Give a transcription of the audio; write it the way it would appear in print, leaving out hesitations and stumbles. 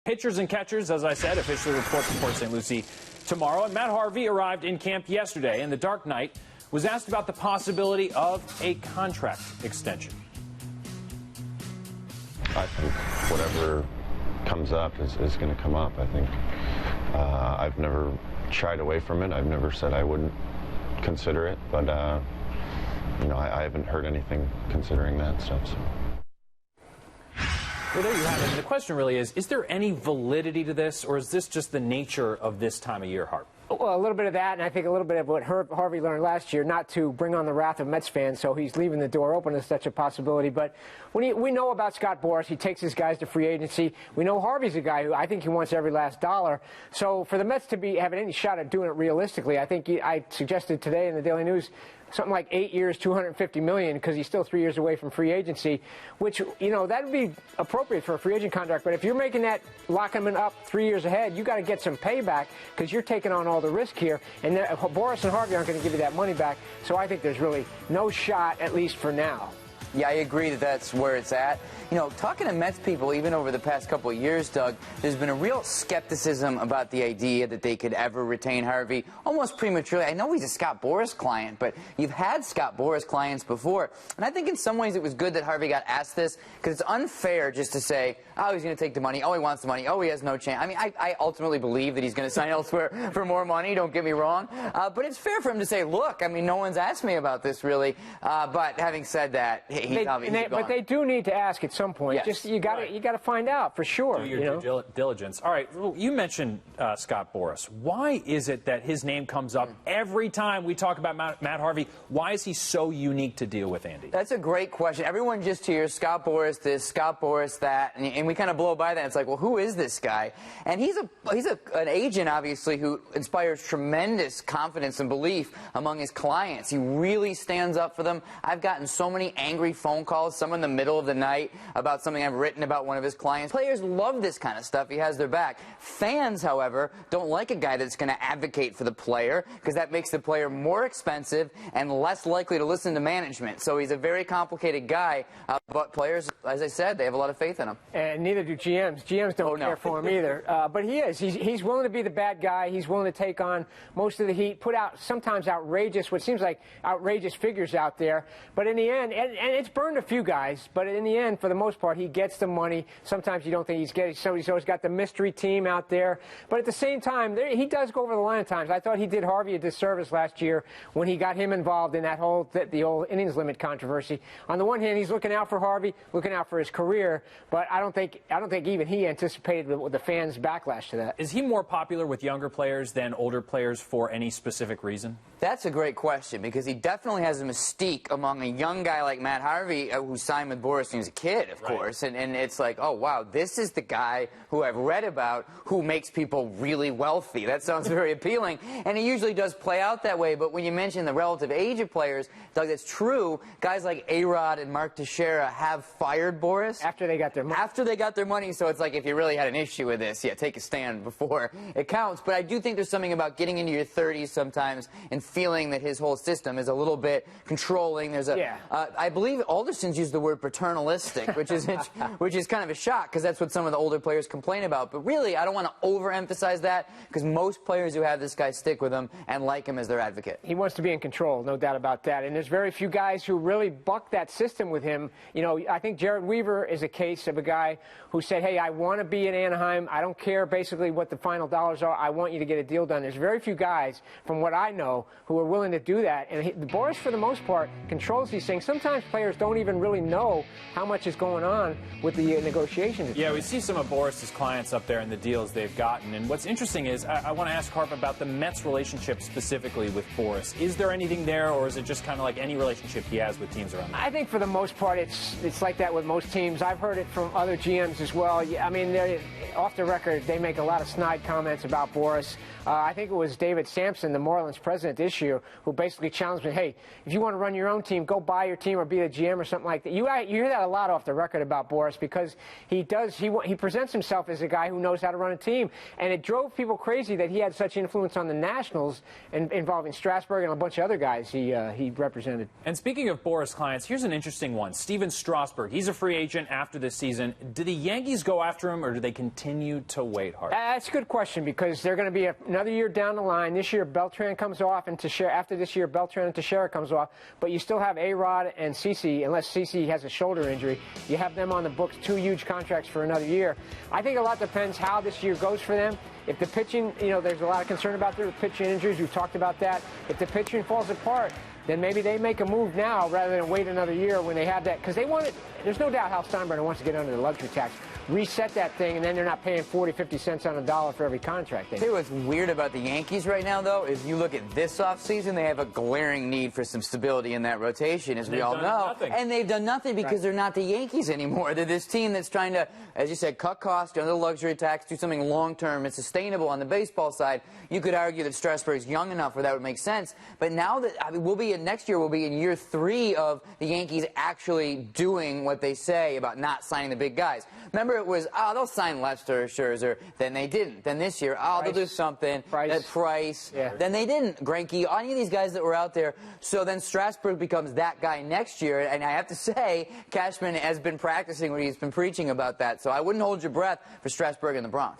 Pitchers and catchers, as I said, officially report to Port St. Lucie tomorrow. And Matt Harvey arrived in camp yesterday, and the Dark Knight was asked about the possibility of a contract extension. I think whatever comes up is going to come up. I think I've never shied away from it. I've never said I wouldn't consider it, but you know, I haven't heard anything considering that stuff. So. Well, there you have it. And the question really is there any validity to this, or is this just the nature of this time of year, Hart? Well, a little bit of that, and I think a little bit of what Harvey learned last year, not to bring on the wrath of Mets fans, so he's leaving the door open to such a possibility. But we know about Scott Boras. He takes his guys to free agency. We know Harvey's a guy who I think he wants every last dollar. So for the Mets to be having any shot at doing it realistically, I think I suggested today in the Daily News something like 8 years, $250 million, because he's still 3 years away from free agency, which, you know, that would be appropriate for a free agent contract. But if you're making that, locking him up 3 years ahead, you got to get some payback because you're taking on all the risk here. And Boras and Harvey aren't going to give you that money back. So I think there's really no shot, at least for now. Yeah, I agree that that's where it's at. You know, talking to Mets people, even over the past couple of years, Doug, there's been a real skepticism about the idea that they could ever retain Harvey, almost prematurely. I know he's a Scott Boras client, but you've had Scott Boras clients before. And I think in some ways it was good that Harvey got asked this, because it's unfair just to say, oh, he's going to take the money, oh, he wants the money, oh, he has no chance. I mean, I ultimately believe that he's going to sign elsewhere for more money, don't get me wrong. But it's fair for him to say, look, I mean, no one's asked me about this, really. But having said that, he's obviously gone. But they do need to ask at some point. Yes. Just you got to find out for sure. Do your due diligence. All right, you mentioned Scott Boras. Why is it that his name comes up every time we talk about Matt Harvey? Why is he so unique to deal with, Andy? That's a great question. Everyone just hears Scott Boras this, Scott Boras that, and we kind of blow by that. It's like, well, who is this guy? And he's an agent, obviously, who inspires tremendous confidence and belief among his clients. He really stands up for them. I've gotten so many angry phone calls, some in the middle of the night, about something I've written about one of his clients. Players love this kind of stuff. He has their back. Fans, however, don't like a guy that's going to advocate for the player, because that makes the player more expensive and less likely to listen to management. So he's a very complicated guy, but players, as I said, they have a lot of faith in him. And neither do GMs. GMs don't care for him either. But he is. He's willing to be the bad guy. He's willing to take on most of the heat, put out sometimes outrageous, what seems like outrageous figures out there. But in the end, and it's burned a few guys, but in the end, for the most part, he gets the money. Sometimes you don't think he's getting, so he's always got the mystery team out there. But at the same time, he does go over the line at times. I thought he did Harvey a disservice last year when he got him involved in that whole, the old innings limit controversy. On the one hand, he's looking out for Harvey, looking out for his career, but I don't think even he anticipated the fans' backlash to that. Is he more popular with younger players than older players for any specific reason? That's a great question, because he definitely has a mystique among a young guy like Matt Harvey, who signed with Boras when he was a kid, of course. And it's like, oh, wow, this is the guy who I've read about who makes people really wealthy. That sounds very appealing. And it usually does play out that way. But when you mention the relative age of players, Doug, that's true. Guys like A-Rod and Mark Teixeira have fired Boras. After they got their money. After they got their money. So it's like, if you really had an issue with this, yeah, take a stand before it counts. But I do think there's something about getting into your 30s sometimes and feeling that his whole system is a little bit controlling. There's a, I believe Alderson's used the word paternalistic, which is kind of a shock, because that's what some of the older players complain about. But really, I don't want to overemphasize that, because most players who have this guy stick with him and like him as their advocate. He wants to be in control, no doubt about that. And there's very few guys who really buck that system with him. You know, I think Jared Weaver is a case of a guy who said, hey, I want to be in Anaheim. I don't care basically what the final dollars are. I want you to get a deal done. There's very few guys, from what I know, who are willing to do that. And Boras, for the most part, controls these things. Sometimes players don't even really know how much is going on with the negotiations. Yeah, we see some of Boras' clients up there and the deals they've gotten. And what's interesting is, I want to ask Harp about the Mets' relationship specifically with Boras. Is there anything there, or is it just kind of like any relationship he has with teams around the I think for the most part, it's like that with most teams. I've heard it from other GMs as well. I mean, off the record, they make a lot of snide comments about Boras. I think it was David Sampson, the Marlins president this year, who basically challenged me, hey, if you want to run your own team, go buy your team or be the GM or something like that. You hear that a lot off the record about Boras, because he presents himself as a guy who knows how to run a team. And it drove people crazy that he had such influence on the Nationals, involving Strasburg and a bunch of other guys he represented. And speaking of Boras clients, here's an interesting one. Stephen Strasburg, he's a free agent after this season. do the Yankees go after him, or do they continue to wait, Harvey? That's a good question, because they're going to be another year down the line. This year, Beltran comes off, and after this year, Beltran and Teixeira comes off. But you still have A-Rod and CeCe, unless CeCe has a shoulder injury. You have them on the books, 2 huge contracts for another year. I think a lot depends how this year goes for them. If the pitching, there's a lot of concern about their pitching injuries. We've talked about that. If the pitching falls apart, then maybe they make a move now rather than wait another year when they have that. Because they want it. There's no doubt Hal Steinbrenner wants to get under the luxury tax, reset that thing, and then they're not paying 40, 50 cents on a dollar for every contract. Tell you what's weird about the Yankees right now, though, is you look at this offseason, they have a glaring need for some stability in that rotation, as we all know. And they've done nothing because they're not the Yankees anymore. They're this team that's trying to, as you said, cut costs, go under the luxury tax, do something long-term and sustainable on the baseball side. You could argue that Strasburg's young enough where that would make sense. But now that, next year we'll be in year 3 of the Yankees actually doing what they say about not signing the big guys. Remember, it was, they'll sign Lester, Scherzer. Then they didn't. Then this year, they'll do something. Price. Yeah. Then they didn't. Greinke, any of these guys that were out there. So then Strasburg becomes that guy next year. And I have to say, Cashman has been practicing what he's been preaching about that. So I wouldn't hold your breath for Strasburg in the Bronx.